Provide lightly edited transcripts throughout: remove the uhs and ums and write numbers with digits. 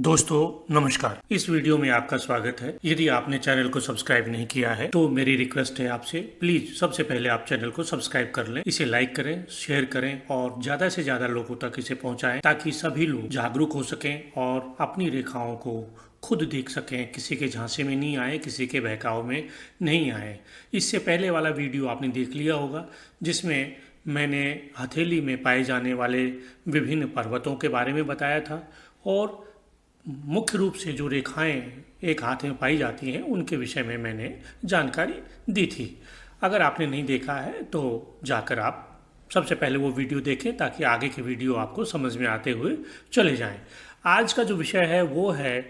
दोस्तों नमस्कार। इस वीडियो में आपका स्वागत है। यदि आपने चैनल को सब्सक्राइब नहीं किया है तो मेरी रिक्वेस्ट है आपसे, प्लीज सबसे पहले आप चैनल को सब्सक्राइब कर लें, इसे लाइक करें, शेयर करें और ज्यादा से ज्यादा लोगों तक इसे पहुंचाएं ताकि सभी लोग जागरूक हो सकें और अपनी रेखाओं को खुद देख सकें, किसी के झांसे में नहीं आए, किसी के बहकाव में नहीं आए। इससे पहले वाला वीडियो आपने देख लिया होगा जिसमें मैंने हथेली में पाए जाने वाले विभिन्न पर्वतों के बारे में बताया था और मुख्य रूप से जो रेखाएं एक हाथ में पाई जाती हैं उनके विषय में मैंने जानकारी दी थी। अगर आपने नहीं देखा है तो जाकर आप सबसे पहले वो वीडियो देखें ताकि आगे के वीडियो आपको समझ में आते हुए चले जाएं। आज का जो विषय है वो है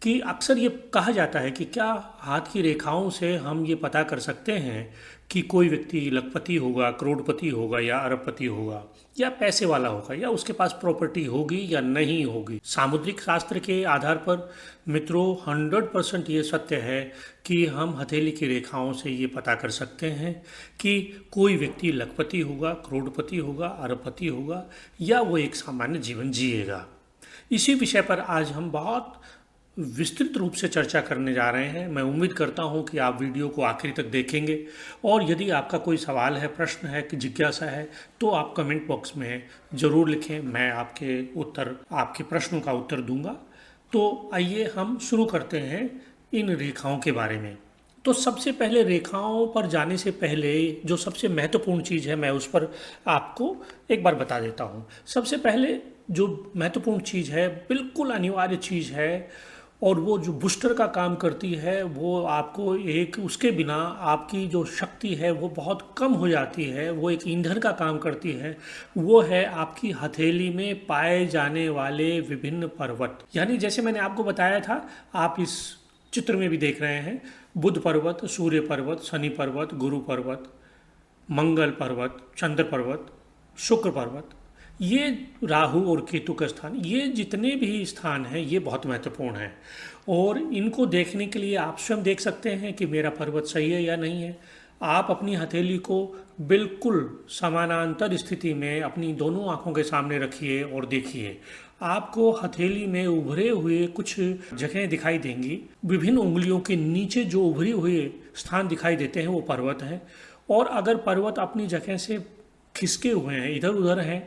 कि अक्सर ये कहा जाता है कि क्या हाथ की रेखाओं से हम ये पता कर सकते हैं कि कोई व्यक्ति लखपति होगा, करोड़पति होगा या अरबपति होगा या पैसे वाला होगा या उसके पास प्रॉपर्टी होगी या नहीं होगी। सामुद्रिक शास्त्र के आधार पर मित्रों 100% ये सत्य है कि हम हथेली की रेखाओं से ये पता कर सकते हैं कि कोई व्यक्ति लखपति होगा, करोड़पति होगा, अरबपति होगा या वो एक सामान्य जीवन जिएगा। इसी विषय पर आज हम बहुत विस्तृत रूप से चर्चा करने जा रहे हैं। मैं उम्मीद करता हूं कि आप वीडियो को आखिर तक देखेंगे और यदि आपका कोई सवाल है, प्रश्न है कि जिज्ञासा है तो आप कमेंट बॉक्स में ज़रूर लिखें। मैं आपके प्रश्नों का उत्तर दूंगा। तो आइए हम शुरू करते हैं इन रेखाओं के बारे में। तो सबसे पहले रेखाओं पर जाने से पहले जो सबसे महत्वपूर्ण चीज़ है मैं उस पर आपको एक बार बता देता हूँ। सबसे पहले जो महत्वपूर्ण चीज़ है, बिल्कुल अनिवार्य चीज़ है और वो जो बूस्टर का काम करती है, वो आपको एक उसके बिना आपकी जो शक्ति है वो बहुत कम हो जाती है। वो एक ईंधन का काम करती है। वो है आपकी हथेली में पाए जाने वाले विभिन्न पर्वत। यानी जैसे मैंने आपको बताया था, आप इस चित्र में भी देख रहे हैं, बुध पर्वत, सूर्य पर्वत, शनि पर्वत, गुरु पर्वत, मंगल पर्वत, चंद्र पर्वत, शुक्र पर्वत, ये राहु और केतु का स्थान, ये जितने भी स्थान हैं ये बहुत महत्वपूर्ण हैं और इनको देखने के लिए आप स्वयं देख सकते हैं कि मेरा पर्वत सही है या नहीं है। आप अपनी हथेली को बिल्कुल समानांतर स्थिति में अपनी दोनों आंखों के सामने रखिए और देखिए। आपको हथेली में उभरे हुए कुछ जगहें दिखाई देंगी। विभिन्न उंगलियों के नीचे जो उभरे हुए स्थान दिखाई देते हैं वो पर्वत हैं। और अगर पर्वत अपनी जगह से खिसके हुए हैं, इधर उधर हैं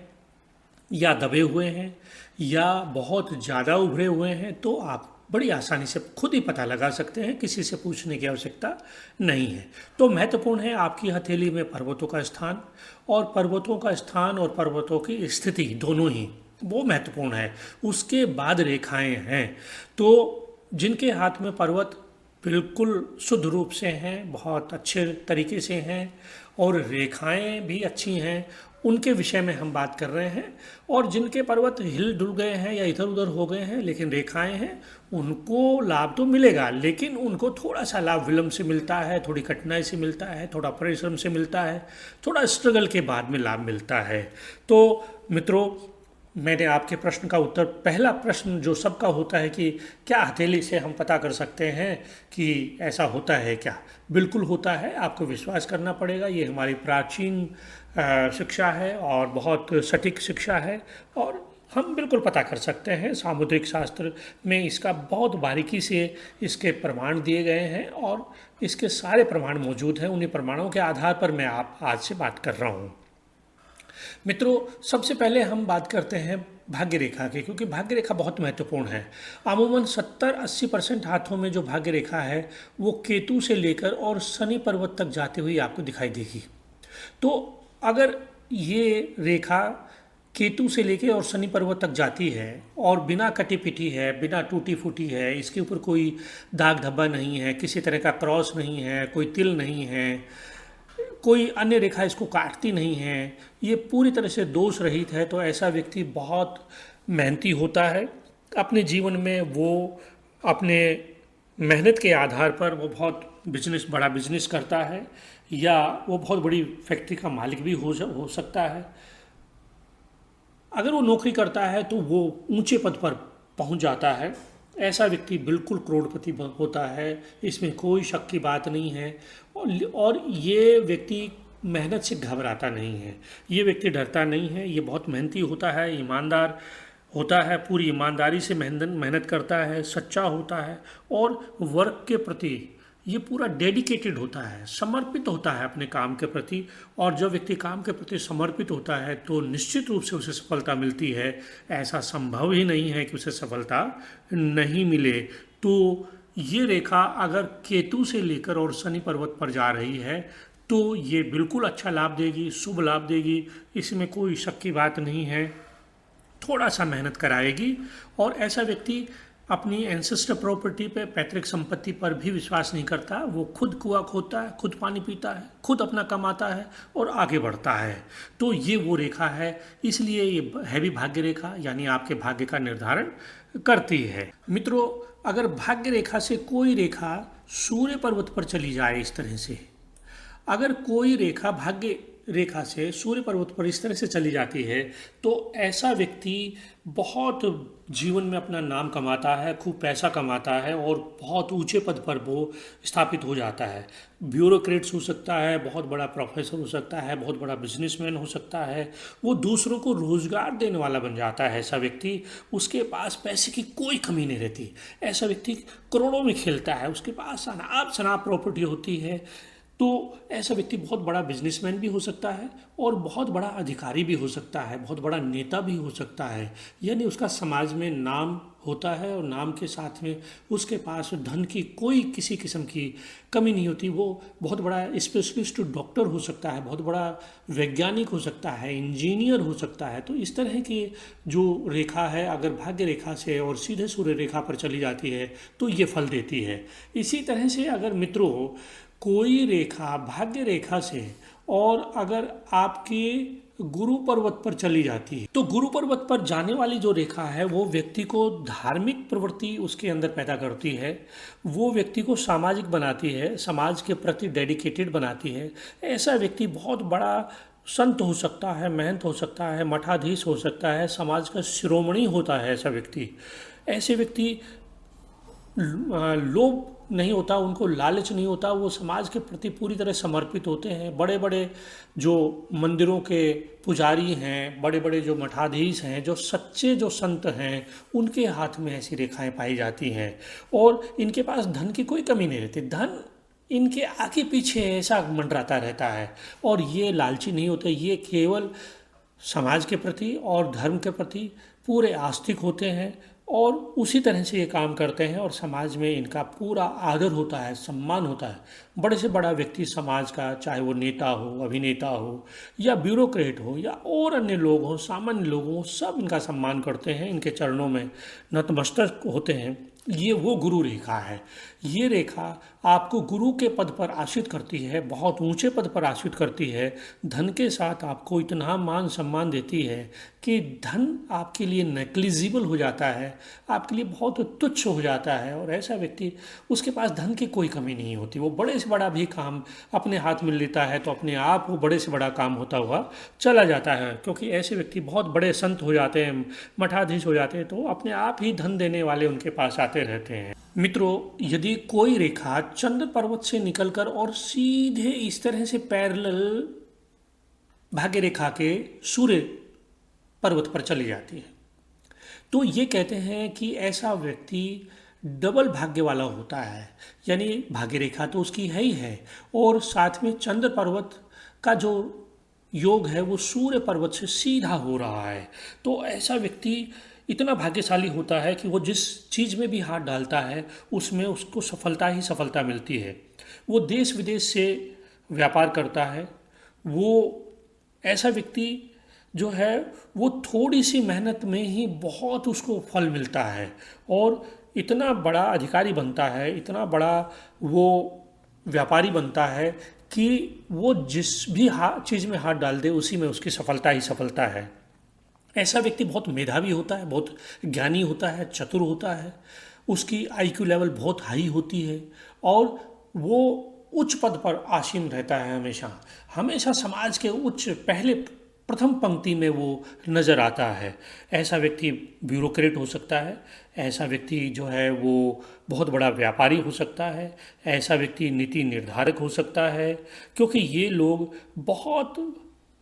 या दबे हुए हैं या बहुत ज़्यादा उभरे हुए हैं तो आप बड़ी आसानी से खुद ही पता लगा सकते हैं, किसी से पूछने की आवश्यकता नहीं है। तो महत्वपूर्ण है आपकी हथेली में पर्वतों का स्थान, और पर्वतों का स्थान और पर्वतों की स्थिति दोनों ही वो महत्वपूर्ण है। उसके बाद रेखाएं हैं। तो जिनके हाथ में पर्वत बिल्कुल शुद्ध रूप से हैं, बहुत अच्छे तरीके से हैं और रेखाएं भी अच्छी हैं, उनके विषय में हम बात कर रहे हैं। और जिनके पर्वत हिल डुल गए हैं या इधर उधर हो गए हैं लेकिन रेखाएं हैं, उनको लाभ तो मिलेगा लेकिन उनको थोड़ा सा लाभ विलंब से मिलता है, थोड़ी कठिनाई से मिलता है, थोड़ा परिश्रम से मिलता है, थोड़ा स्ट्रगल के बाद में लाभ मिलता है। तो मित्रों, मैंने आपके प्रश्न का उत्तर, पहला प्रश्न जो सबका होता है कि क्या हथेली से हम पता कर सकते हैं कि ऐसा होता है क्या? बिल्कुल होता है, आपको विश्वास करना पड़ेगा। ये हमारी प्राचीन शिक्षा है और बहुत सटीक शिक्षा है और हम बिल्कुल पता कर सकते हैं। सामुद्रिक शास्त्र में इसका बहुत बारीकी से इसके प्रमाण दिए गए हैं और इसके सारे प्रमाण मौजूद हैं। उन्हीं प्रमाणों के आधार पर मैं आज से बात कर रहा हूँ। मित्रों, सबसे पहले हम बात करते हैं भाग्य रेखा की, क्योंकि भाग्य रेखा बहुत महत्वपूर्ण है। अमूमन 70-80% हाथों में जो भाग्य रेखा है वो केतु से लेकर और शनि पर्वत तक जाती हुई आपको दिखाई देगी। तो अगर ये रेखा केतु से लेके और शनि पर्वत तक जाती है और बिना कटी पिटी है, बिना टूटी फूटी है, इसके ऊपर कोई दाग धब्बा नहीं है, किसी तरह का क्रॉस नहीं है, कोई तिल नहीं है, कोई अन्य रेखा इसको काटती नहीं है, ये पूरी तरह से दोष रहित है, तो ऐसा व्यक्ति बहुत मेहनती होता है। अपने जीवन में वो अपने मेहनत के आधार पर वो बहुत बड़ा बिजनेस करता है या वो बहुत बड़ी फैक्ट्री का मालिक भी हो सकता है। अगर वो नौकरी करता है तो वो ऊंचे पद पर पहुंच जाता है। ऐसा व्यक्ति बिल्कुल करोड़पति होता है, इसमें कोई शक की बात नहीं है। और ये व्यक्ति मेहनत से घबराता नहीं है, ये व्यक्ति डरता नहीं है, ये बहुत मेहनती होता है, ईमानदार होता है, पूरी ईमानदारी से मेहनत मेहनत करता है, सच्चा होता है और वर्क के प्रति ये पूरा डेडिकेटेड होता है, समर्पित होता है अपने काम के प्रति। और जो व्यक्ति काम के प्रति समर्पित होता है तो निश्चित रूप से उसे सफलता मिलती है। ऐसा संभव ही नहीं है कि उसे सफलता नहीं मिले। तो ये रेखा अगर केतु से लेकर और शनि पर्वत पर जा रही है तो ये बिल्कुल अच्छा लाभ देगी, शुभ लाभ देगी, इसमें कोई शक की बात नहीं है। थोड़ा सा मेहनत कराएगी और ऐसा व्यक्ति अपनी एंसेस्टर प्रॉपर्टी पे, पैतृक संपत्ति पर भी विश्वास नहीं करता। वो खुद कुआं खोदता है, खुद पानी पीता है, खुद अपना कमाता है और आगे बढ़ता है। तो ये वो रेखा है, इसलिए ये है भी भाग्य रेखा, यानी आपके भाग्य का निर्धारण करती है। मित्रों, अगर भाग्य रेखा से कोई रेखा सूर्य पर्वत पर चली जाए इस तरह से, अगर कोई रेखा भाग्य रेखा से सूर्य पर्वत पर इस तरह से चली जाती है तो ऐसा व्यक्ति बहुत जीवन में अपना नाम कमाता है, खूब पैसा कमाता है और बहुत ऊंचे पद पर वो स्थापित हो जाता है। ब्यूरोक्रेट्स हो सकता है, बहुत बड़ा प्रोफेसर हो सकता है, बहुत बड़ा बिजनेसमैन हो सकता है, वो दूसरों को रोजगार देने वाला बन जाता है। ऐसा व्यक्ति, उसके पास पैसे की कोई कमी नहीं रहती। ऐसा व्यक्ति करोड़ों में खेलता है, उसके पास अनाप शनाप प्रॉपर्टी होती है। तो ऐसा व्यक्ति बहुत बड़ा बिजनेसमैन भी हो सकता है और बहुत बड़ा अधिकारी भी हो सकता है, बहुत बड़ा नेता भी हो सकता है। यानी उसका समाज में नाम होता है और नाम के साथ में उसके पास धन की कोई किसी किस्म की कमी नहीं होती। वो बहुत बड़ा स्पेशलिस्ट डॉक्टर हो सकता है, बहुत बड़ा वैज्ञानिक हो सकता है, इंजीनियर हो सकता है। तो इस तरह की जो रेखा है अगर भाग्य रेखा से और सीधे सूर्य रेखा पर चली जाती है तो ये फल देती है। इसी तरह से अगर मित्रों कोई रेखा भाग्य रेखा से और अगर आपके गुरु पर्वत पर चली जाती है तो गुरु पर्वत पर जाने वाली जो रेखा है वो व्यक्ति को धार्मिक प्रवृत्ति उसके अंदर पैदा करती है, वो व्यक्ति को सामाजिक बनाती है, समाज के प्रति डेडिकेटेड बनाती है। ऐसा व्यक्ति बहुत बड़ा संत हो सकता है, महंत हो सकता है, मठाधीश हो सकता है, समाज का शिरोमणि होता है ऐसा व्यक्ति। ऐसे व्यक्ति लोभ नहीं होता, उनको लालच नहीं होता, वो समाज के प्रति पूरी तरह समर्पित होते हैं। बड़े बड़े जो मंदिरों के पुजारी हैं, बड़े बड़े जो मठाधीश हैं, जो सच्चे जो संत हैं, उनके हाथ में ऐसी रेखाएं पाई जाती हैं और इनके पास धन की कोई कमी नहीं रहती। धन इनके आगे पीछे ऐसा मंडराता रहता है और ये लालची नहीं होते। ये केवल समाज के प्रति और धर्म के प्रति पूरे आस्तिक होते हैं और उसी तरह से ये काम करते हैं और समाज में इनका पूरा आदर होता है, सम्मान होता है। बड़े से बड़ा व्यक्ति समाज का, चाहे वो नेता हो, अभिनेता हो या ब्यूरोक्रेट हो या और अन्य लोग हों, सामान्य लोग हों, सब इनका सम्मान करते हैं, इनके चरणों में नतमस्तक होते हैं। ये वो गुरु रेखा है। ये रेखा आपको गुरु के पद पर आश्रित करती है, बहुत ऊंचे पद पर आश्रित करती है। धन के साथ आपको इतना मान सम्मान देती है कि धन आपके लिए नेग्लिजिबल हो जाता है, आपके लिए बहुत तुच्छ हो जाता है। और ऐसा व्यक्ति, उसके पास धन की कोई कमी नहीं होती। वो बड़े से बड़ा भी काम अपने हाथ में लेता है तो अपने आप वो बड़े से बड़ा काम होता हुआ चला जाता है, क्योंकि ऐसे व्यक्ति बहुत बड़े संत हो जाते हैं, मठाधीश हो जाते हैं, तो अपने आप ही धन देने वाले उनके पास आते रहते हैं। मित्रों, यदि कोई रेखा चंद्र पर्वत से निकलकर और सीधे इस तरह से पैरेलल भाग्य रेखा के सूर्य पर्वत पर चली जाती है तो ये कहते हैं कि ऐसा व्यक्ति डबल भाग्य वाला होता है। यानी भाग्य रेखा तो उसकी है ही है और साथ में चंद्र पर्वत का जो योग है वो सूर्य पर्वत से सीधा हो रहा है। तो ऐसा व्यक्ति इतना भाग्यशाली होता है कि वो जिस चीज़ में भी हाथ डालता है उसमें उसको सफलता ही सफलता मिलती है। वो देश विदेश से व्यापार करता है। वो ऐसा व्यक्ति जो है वो थोड़ी सी मेहनत में ही बहुत उसको फल मिलता है और इतना बड़ा अधिकारी बनता है, इतना बड़ा वो व्यापारी बनता है कि वो जिस भी चीज़ में हाथ डाल दे उसी में उसकी सफलता ही सफलता है। ऐसा व्यक्ति बहुत मेधावी होता है, बहुत ज्ञानी होता है, चतुर होता है, उसकी आईक्यू लेवल बहुत हाई होती है और वो उच्च पद पर आसीन रहता है। हमेशा हमेशा समाज के उच्च पहले प्रथम पंक्ति में वो नज़र आता है। ऐसा व्यक्ति ब्यूरोक्रेट हो सकता है, ऐसा व्यक्ति जो है वो बहुत बड़ा व्यापारी हो सकता है, ऐसा व्यक्ति नीति निर्धारक हो सकता है, क्योंकि ये लोग बहुत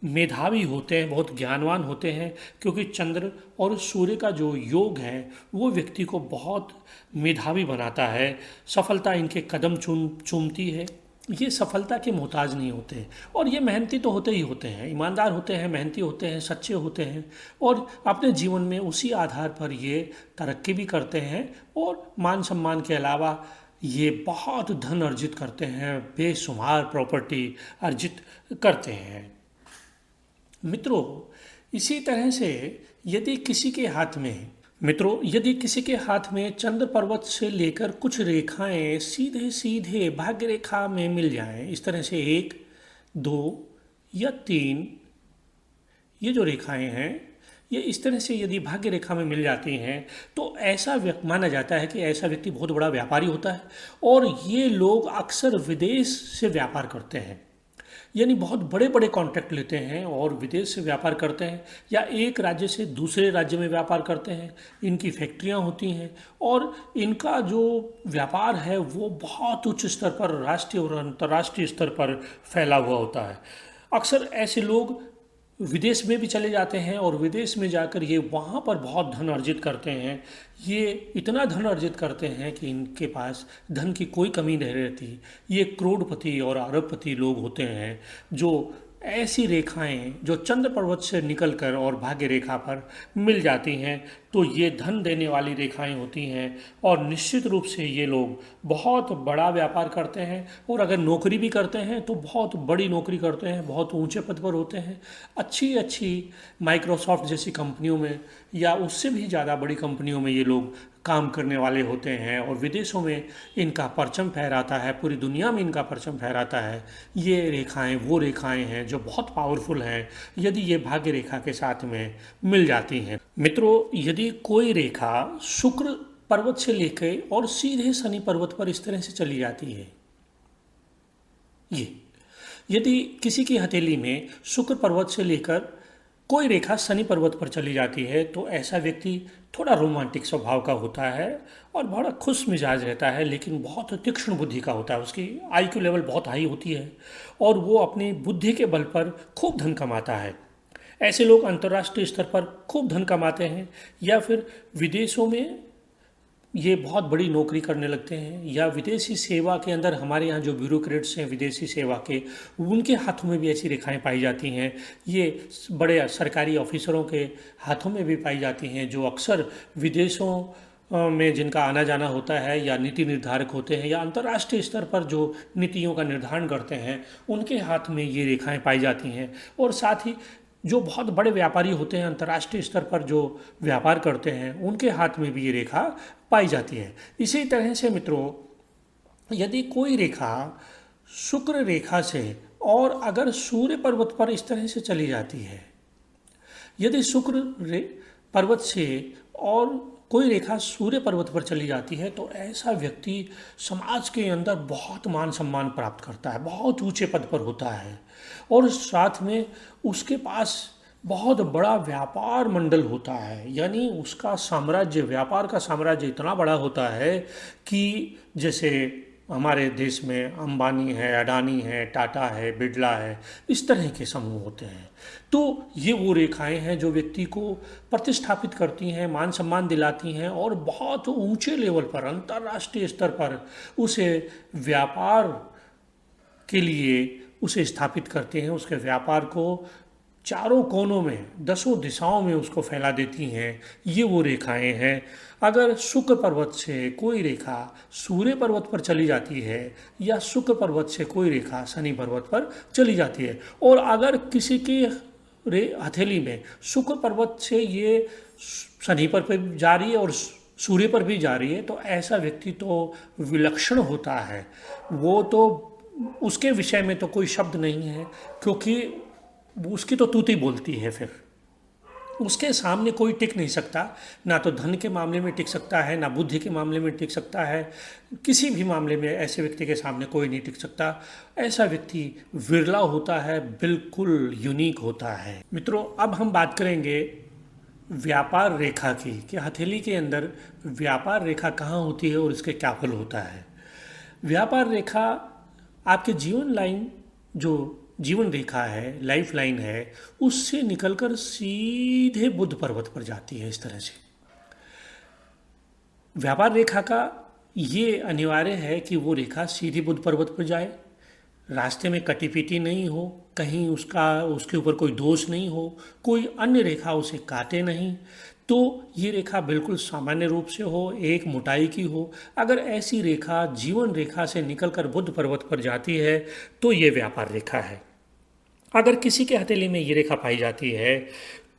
मेधावी होते हैं, बहुत ज्ञानवान होते हैं, क्योंकि चंद्र और सूर्य का जो योग है वो व्यक्ति को बहुत मेधावी बनाता है। सफलता इनके कदम चूमती है। ये सफलता के मोहताज नहीं होते और ये मेहनती तो होते ही होते हैं, ईमानदार होते हैं, मेहनती होते हैं, सच्चे होते हैं और अपने जीवन में उसी आधार पर ये तरक्की भी करते हैं और मान सम्मान के अलावा ये बहुत धन अर्जित करते हैं, बेशुमार प्रॉपर्टी अर्जित करते हैं। मित्रों, इसी तरह से यदि किसी के हाथ में यदि किसी के हाथ में चंद्र पर्वत से लेकर कुछ रेखाएं सीधे सीधे भाग्य रेखा में मिल जाएं, इस तरह से 1, 2 या 3, ये जो रेखाएं हैं ये इस तरह से यदि भाग्य रेखा में मिल जाती हैं तो ऐसा माना जाता है कि ऐसा व्यक्ति बहुत बड़ा व्यापारी होता है और ये लोग अक्सर विदेश से व्यापार करते हैं, यानी बहुत बड़े बड़े कॉन्ट्रैक्ट लेते हैं और विदेश से व्यापार करते हैं या एक राज्य से दूसरे राज्य में व्यापार करते हैं। इनकी फैक्ट्रियां होती हैं और इनका जो व्यापार है वो बहुत उच्च स्तर पर, राष्ट्रीय और अंतर्राष्ट्रीय स्तर पर फैला हुआ होता है। अक्सर ऐसे लोग विदेश में भी चले जाते हैं और विदेश में जाकर ये वहाँ पर बहुत धन अर्जित करते हैं। ये इतना धन अर्जित करते हैं कि इनके पास धन की कोई कमी नहीं रहती। ये करोड़पति और अरबपति लोग होते हैं जो ऐसी रेखाएं जो चंद्र पर्वत से निकलकर और भाग्य रेखा पर मिल जाती हैं तो ये धन देने वाली रेखाएं होती हैं और निश्चित रूप से ये लोग बहुत बड़ा व्यापार करते हैं और अगर नौकरी भी करते हैं तो बहुत बड़ी नौकरी करते हैं, बहुत ऊंचे पद पर होते हैं। अच्छी अच्छी माइक्रोसॉफ्ट जैसी कंपनियों में या उससे भी ज़्यादा बड़ी कंपनियों में ये लोग काम करने वाले होते हैं और विदेशों में इनका परचम फहराता है, पूरी दुनिया में इनका परचम फहराता है। ये रेखाएं वो रेखाएं हैं जो बहुत पावरफुल हैं यदि ये भाग्य रेखा के साथ में मिल जाती हैं। मित्रों, यदि कोई रेखा शुक्र पर्वत से लेकर और सीधे शनि पर्वत पर इस तरह से चली जाती है, ये यदि किसी की हथेली में शुक्र पर्वत से लेकर कोई रेखा शनि पर्वत पर चली जाती है तो ऐसा व्यक्ति थोड़ा रोमांटिक स्वभाव का होता है और बड़ा खुश मिजाज रहता है, लेकिन बहुत तीक्ष्ण बुद्धि का होता है। उसकी IQ लेवल बहुत हाई होती है और वो अपनी बुद्धि के बल पर खूब धन कमाता है। ऐसे लोग अंतर्राष्ट्रीय स्तर पर खूब धन कमाते हैं या फिर विदेशों में ये बहुत बड़ी नौकरी करने लगते हैं या विदेशी सेवा के अंदर हमारे यहाँ जो ब्यूरोक्रेट्स हैं विदेशी सेवा के, उनके हाथों में भी ऐसी रेखाएं पाई जाती हैं। ये बड़े सरकारी ऑफिसरों के हाथों में भी पाई जाती हैं जो अक्सर विदेशों में जिनका आना जाना होता है या नीति निर्धारक होते हैं या अंतर्राष्ट्रीय स्तर पर जो नीतियों का निर्धारण करते हैं उनके हाथ में ये रेखाएं पाई जाती हैं। और साथ ही जो बहुत बड़े व्यापारी होते हैं अंतर्राष्ट्रीय स्तर पर जो व्यापार करते हैं उनके हाथ में भी ये रेखा पाई जाती है। इसी तरह से मित्रों, यदि कोई रेखा शुक्र रेखा से और अगर सूर्य पर्वत पर इस तरह से चली जाती है, यदि शुक्र पर्वत से और कोई रेखा सूर्य पर्वत पर चली जाती है तो ऐसा व्यक्ति समाज के अंदर बहुत मान सम्मान प्राप्त करता है, बहुत ऊंचे पद पर होता है और साथ में उसके पास बहुत बड़ा व्यापार मंडल होता है। यानी उसका साम्राज्य, व्यापार का साम्राज्य इतना बड़ा होता है कि जैसे हमारे देश में अंबानी है, अडानी है, टाटा है, बिरला है, इस तरह के समूह होते हैं। तो ये वो रेखाएं हैं जो व्यक्ति को प्रतिष्ठापित करती हैं, मान सम्मान दिलाती हैं और बहुत ऊंचे लेवल पर, अंतर्राष्ट्रीय स्तर पर उसे व्यापार के लिए उसे स्थापित करते हैं। उसके व्यापार को चारों कोनों में, 10 दिशाओं में उसको फैला देती हैं। ये वो रेखाएं हैं। अगर शुक्र पर्वत से कोई रेखा सूर्य पर्वत पर चली जाती है या शुक्र पर्वत से कोई रेखा शनि पर्वत पर चली जाती है और अगर किसी की हथेली में शुक्र पर्वत से ये शनि पर जा रही है और सूर्य पर भी जा रही है तो ऐसा व्यक्ति तो विलक्षण होता है। वो तो, उसके विषय में तो कोई शब्द नहीं है, क्योंकि उसकी तो तूती बोलती है। फिर उसके सामने कोई टिक नहीं सकता, ना तो धन के मामले में टिक सकता है, ना बुद्धि के मामले में टिक सकता है। किसी भी मामले में ऐसे व्यक्ति के सामने कोई नहीं टिक सकता। ऐसा व्यक्ति विरला होता है, बिल्कुल यूनिक होता है। मित्रों, अब हम बात करेंगे व्यापार रेखा की, कि हथेली के अंदर व्यापार रेखा कहाँ होती है और इसके क्या फल होता है। व्यापार रेखा आपके जीवन लाइन जो जीवन रेखा है, लाइफ लाइन है, उससे निकलकर सीधे बुध पर्वत पर जाती है। इस तरह से व्यापार रेखा का ये अनिवार्य है कि वो रेखा सीधी बुध पर्वत पर जाए, रास्ते में कटी पीटी नहीं हो, कहीं उसके ऊपर कोई दोष नहीं हो, कोई अन्य रेखा उसे काटे नहीं, तो ये रेखा बिल्कुल सामान्य रूप से हो, एक मोटाई की हो। अगर ऐसी रेखा जीवन रेखा से निकलकर बुध पर्वत पर जाती है तो ये व्यापार रेखा है। अगर किसी के हथेली में ये रेखा पाई जाती है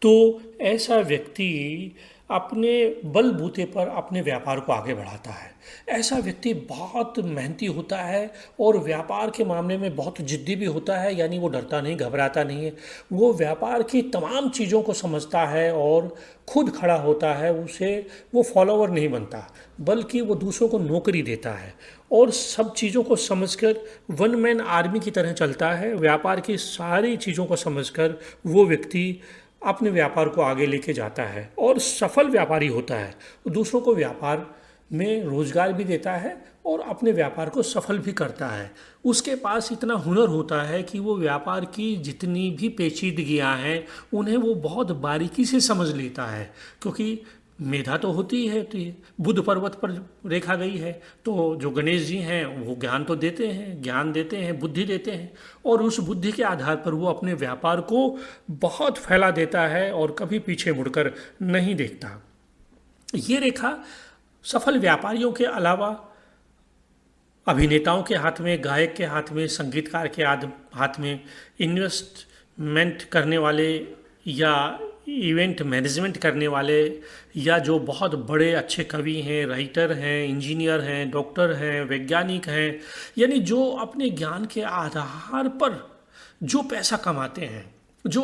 तो ऐसा व्यक्ति अपने बलबूते पर अपने व्यापार को आगे बढ़ाता है। ऐसा व्यक्ति बहुत मेहनती होता है और व्यापार के मामले में बहुत जिद्दी भी होता है, यानी वो डरता नहीं, घबराता नहीं है। वो व्यापार की तमाम चीज़ों को समझता है और खुद खड़ा होता है। वो फॉलोवर नहीं बनता, बल्कि वो दूसरों को नौकरी देता है और सब चीज़ों को समझकर वन मैन आर्मी की तरह चलता है। व्यापार की सारी चीज़ों को समझकर वो व्यक्ति अपने व्यापार को आगे लेके जाता है और सफल व्यापारी होता है। दूसरों को व्यापार में रोजगार भी देता है और अपने व्यापार को सफल भी करता है। उसके पास इतना हुनर होता है कि वो व्यापार की जितनी भी पेचीदगियां हैं उन्हें वो बहुत बारीकी से समझ लेता है, क्योंकि मेधा तो होती है। तो बुध पर्वत पर रेखा गई है तो जो गणेश जी हैं वो ज्ञान तो देते हैं, ज्ञान देते हैं, बुद्धि देते हैं, और उस बुद्धि के आधार पर वो अपने व्यापार को बहुत फैला देता है और कभी पीछे मुड़कर नहीं देखता। ये रेखा सफल व्यापारियों के अलावा अभिनेताओं के हाथ में, गायक के हाथ में, संगीतकार के हाथ में, इन्वेस्टमेंट करने वाले या इवेंट मैनेजमेंट करने वाले, या जो बहुत बड़े अच्छे कवि हैं, राइटर हैं, इंजीनियर हैं, डॉक्टर हैं, वैज्ञानिक हैं, यानी जो अपने ज्ञान के आधार पर जो पैसा कमाते हैं, जो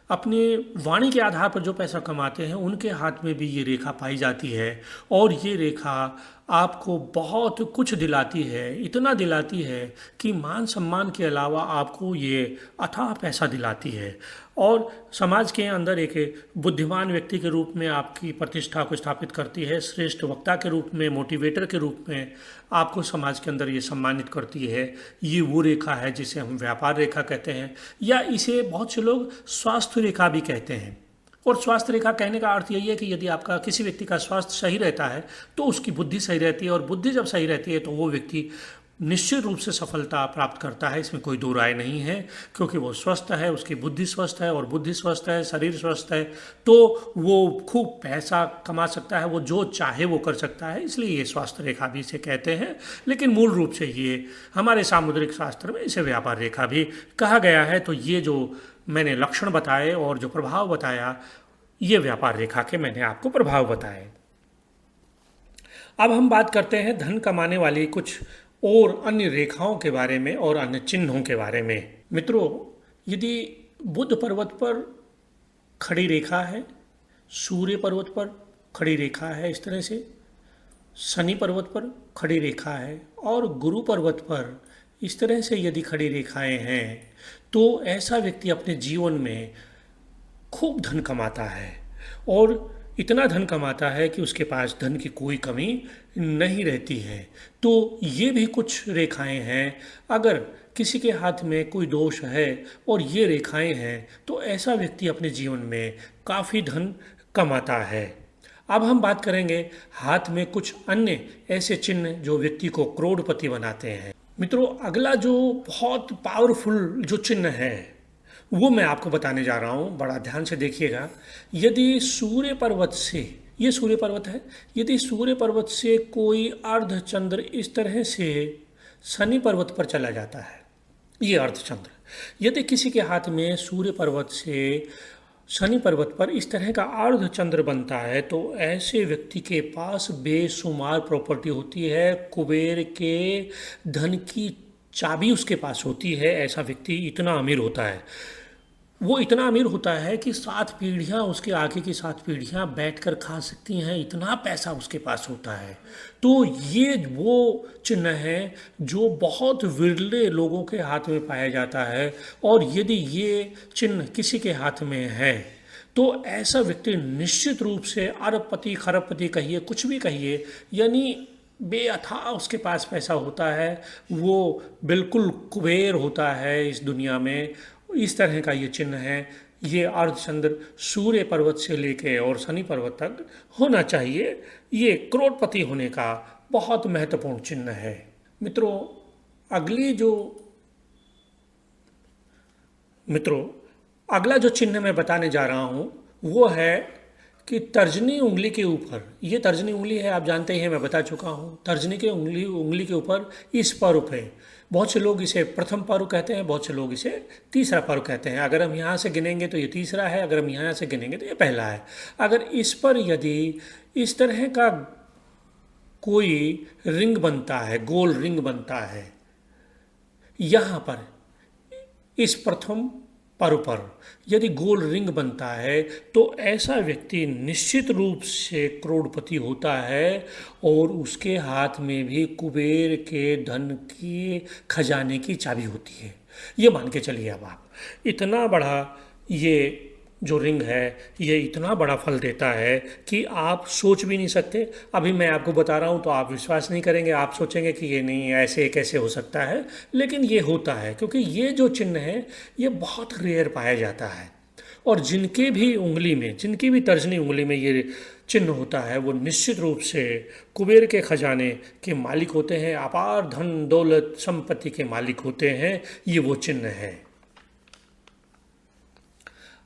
अपने वाणी के आधार पर जो पैसा कमाते हैं, उनके हाथ में भी ये रेखा पाई जाती है। और ये रेखा आपको बहुत कुछ दिलाती है, इतना दिलाती है कि मान सम्मान के अलावा आपको ये अथाह पैसा दिलाती है और समाज के अंदर एक बुद्धिमान व्यक्ति के रूप में आपकी प्रतिष्ठा को स्थापित करती है। श्रेष्ठ वक्ता के रूप में, मोटिवेटर के रूप में आपको समाज के अंदर ये सम्मानित करती है। ये वो रेखा है जिसे हम व्यापार रेखा कहते हैं, या इसे बहुत से लोग स्वास्थ्य रेखा भी कहते हैं। और स्वास्थ्य रेखा कहने का अर्थ यही है कि यदि आपका किसी व्यक्ति का स्वास्थ्य सही रहता है तो उसकी बुद्धि सही रहती है, और बुद्धि जब सही रहती है तो वो व्यक्ति निश्चित रूप से सफलता प्राप्त करता है। इसमें कोई दो राय नहीं है, क्योंकि वो स्वस्थ है, उसकी बुद्धि स्वस्थ है, और बुद्धि स्वस्थ है, शरीर स्वस्थ है, तो वो खूब पैसा कमा सकता है, वो जो चाहे वो कर सकता है। इसलिए ये स्वास्थ्य रेखा भी इसे कहते हैं, लेकिन मूल रूप से ये हमारे सामुद्रिक शास्त्र में इसे व्यापार रेखा भी कहा गया है। तो ये जो मैंने लक्षण बताए और जो प्रभाव बताया, ये व्यापार रेखा के मैंने आपको प्रभाव बताए। अब हम बात करते हैं धन कमाने वाली कुछ और अन्य रेखाओं के बारे में और अन्य चिन्हों के बारे में। मित्रों, यदि बुध पर्वत पर खड़ी रेखा है, सूर्य पर्वत पर खड़ी रेखा है, इस तरह से शनि पर्वत पर खड़ी रेखा है, और गुरु पर्वत पर इस तरह से यदि खड़ी रेखाएं हैं, तो ऐसा व्यक्ति अपने जीवन में खूब धन कमाता है और इतना धन कमाता है कि उसके पास धन की कोई कमी नहीं रहती है। तो ये भी कुछ रेखाएं हैं। अगर किसी के हाथ में कोई दोष है और ये रेखाएं हैं तो ऐसा व्यक्ति अपने जीवन में काफ़ी धन कमाता है। अब हम बात करेंगे हाथ में कुछ अन्य ऐसे चिन्ह जो व्यक्ति को करोड़पति बनाते हैं। मित्रों, अगला जो बहुत पावरफुल जो चिन्ह है वो मैं आपको बताने जा रहा हूँ, बड़ा ध्यान से देखिएगा। यदि सूर्य पर्वत से, ये सूर्य पर्वत है, यदि सूर्य पर्वत से कोई अर्धचंद्र इस तरह से शनि पर्वत पर चला जाता है, ये अर्धचंद्र, यदि किसी के हाथ में सूर्य पर्वत से शनि पर्वत पर इस तरह का अर्धचंद्र बनता है, तो ऐसे व्यक्ति के पास बेशुमार प्रॉपर्टी होती है, कुबेर के धन की चाबी उसके पास होती है। ऐसा व्यक्ति इतना अमीर होता है, वो इतना अमीर होता है कि 7 पीढ़ियाँ, उसके आगे की 7 पीढ़ियाँ बैठकर खा सकती हैं, इतना पैसा उसके पास होता है। तो ये वो चिन्ह है जो बहुत विरले लोगों के हाथ में पाया जाता है, और यदि ये चिन्ह किसी के हाथ में है तो ऐसा व्यक्ति निश्चित रूप से अरबपति, खरबपति कहिए, कुछ भी कहिए, यानी बेअथा उसके पास पैसा होता है, वो बिल्कुल कुबेर होता है इस दुनिया में। इस तरह का ये चिन्ह है। ये अर्धचंद्र सूर्य पर्वत से लेके और शनि पर्वत तक होना चाहिए। ये करोड़पति होने का बहुत महत्वपूर्ण चिन्ह है। मित्रों, अगली जो मित्रों अगला जो चिन्ह मैं बताने जा रहा हूँ वो है कि तर्जनी उंगली के ऊपर, ये तर्जनी उंगली है, आप जानते ही हैं, मैं बता चुका हूँ। तर्जनी के उंगली के ऊपर इस पर्व है। बहुत से लोग इसे प्रथम पर्व कहते हैं, बहुत से लोग इसे तीसरा पर्व कहते हैं। अगर हम यहाँ से गिनेंगे तो ये तीसरा है, अगर हम यहाँ से गिनेंगे तो ये पहला है। अगर इस पर यदि इस तरह का कोई रिंग बनता है, गोल रिंग बनता है यहाँ पर, इस प्रथम पर्व पर यदि गोल रिंग बनता है तो ऐसा व्यक्ति निश्चित रूप से करोड़पति होता है और उसके हाथ में भी कुबेर के धन की खजाने की चाबी होती है। ये मान के चलिए। अब आप, इतना बड़ा ये जो रिंग है ये इतना बड़ा फल देता है कि आप सोच भी नहीं सकते। अभी मैं आपको बता रहा हूँ तो आप विश्वास नहीं करेंगे, आप सोचेंगे कि ये नहीं, ऐसे कैसे हो सकता है, लेकिन ये होता है क्योंकि ये जो चिन्ह है ये बहुत रेयर पाया जाता है। और जिनके भी उंगली में, जिनकी भी तर्जनी उंगली में ये चिन्ह होता है वो निश्चित रूप से कुबेर के खजाने के मालिक होते हैं, अपार धन दौलत संपत्ति के मालिक होते हैं। ये वो चिन्ह है।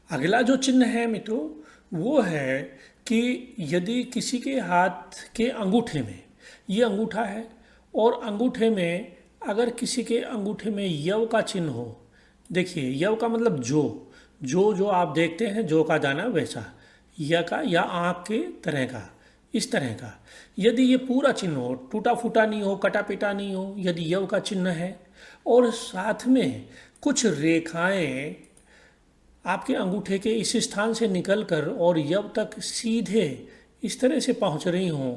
अगला जो चिन्ह है मित्रों वो है कि यदि किसी के हाथ के अंगूठे में, ये अंगूठा है और अंगूठे में अगर किसी के अंगूठे में यव का चिन्ह हो, देखिए यव का मतलब जो आप देखते हैं, जो का दाना वैसा, य का या आँख के तरह का, इस तरह का, यदि ये पूरा चिन्ह हो, टूटा फूटा नहीं हो, कटा पिटा नहीं हो, यदि यव का चिन्ह है और साथ में कुछ रेखाएं आपके अंगूठे के इस स्थान से निकलकर और यव तक सीधे इस तरह से पहुंच रही हों,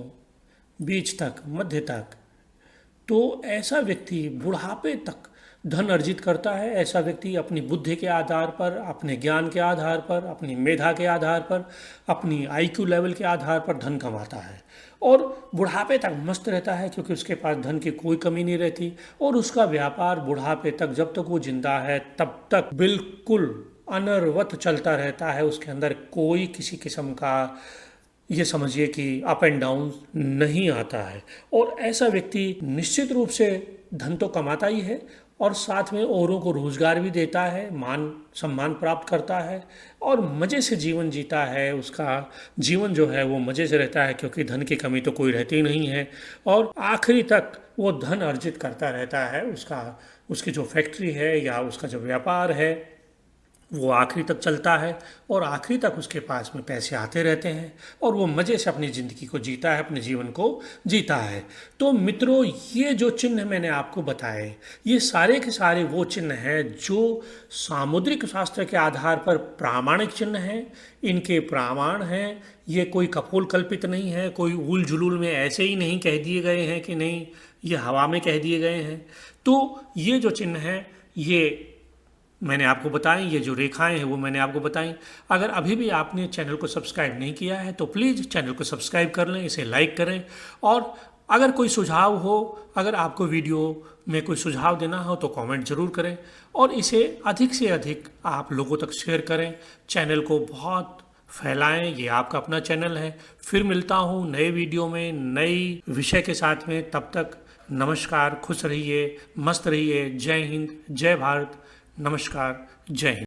बीच तक, मध्य तक, तो ऐसा व्यक्ति बुढ़ापे तक धन अर्जित करता है। ऐसा व्यक्ति अपनी बुद्धि के आधार पर, अपने ज्ञान के आधार पर, अपनी मेधा के आधार पर, अपनी आईक्यू लेवल के आधार पर धन कमाता है और बुढ़ापे तक मस्त रहता है क्योंकि उसके पास धन की कोई कमी नहीं रहती और उसका व्यापार बुढ़ापे तक, जब तक वो जिंदा है तब तक बिल्कुल अनवरत चलता रहता है। उसके अंदर कोई किसी किस्म का, ये समझिए कि अप एंड डाउन नहीं आता है। और ऐसा व्यक्ति निश्चित रूप से धन तो कमाता ही है और साथ में औरों को रोजगार भी देता है, मान सम्मान प्राप्त करता है और मज़े से जीवन जीता है। उसका जीवन जो है वो मज़े से रहता है क्योंकि धन की कमी तो कोई रहती नहीं है और आखिरी तक वो धन अर्जित करता रहता है। उसकी जो फैक्ट्री है या उसका जो व्यापार है वो आखिरी तक चलता है और आखिरी तक उसके पास में पैसे आते रहते हैं और वो मज़े से अपनी ज़िंदगी को जीता है, अपने जीवन को जीता है। तो मित्रों, ये जो चिन्ह मैंने आपको बताए, ये सारे के सारे वो चिन्ह हैं जो सामुद्रिक शास्त्र के आधार पर प्रामाणिक चिन्ह हैं। इनके प्रमाण हैं, ये कोई कपोल कल्पित नहीं है, कोई उल जुलूल में ऐसे ही नहीं कह दिए गए हैं कि नहीं, ये हवा में कह दिए गए हैं। तो ये जो चिन्ह हैं ये मैंने आपको बताएं, ये जो रेखाएं हैं वो मैंने आपको बताएं। अगर अभी भी आपने चैनल को सब्सक्राइब नहीं किया है तो प्लीज़ चैनल को सब्सक्राइब कर लें, इसे लाइक करें और अगर कोई सुझाव हो, अगर आपको वीडियो में कोई सुझाव देना हो तो कमेंट ज़रूर करें और इसे अधिक से अधिक आप लोगों तक शेयर करें। चैनल को बहुत फैलाएं, ये आपका अपना चैनल है। फिर मिलता हूँ नए वीडियो में, नई विषय के साथ में। तब तक नमस्कार, खुश रहिए, मस्त रहिए। जय हिंद, जय भारत, नमस्कार, जय हिंद।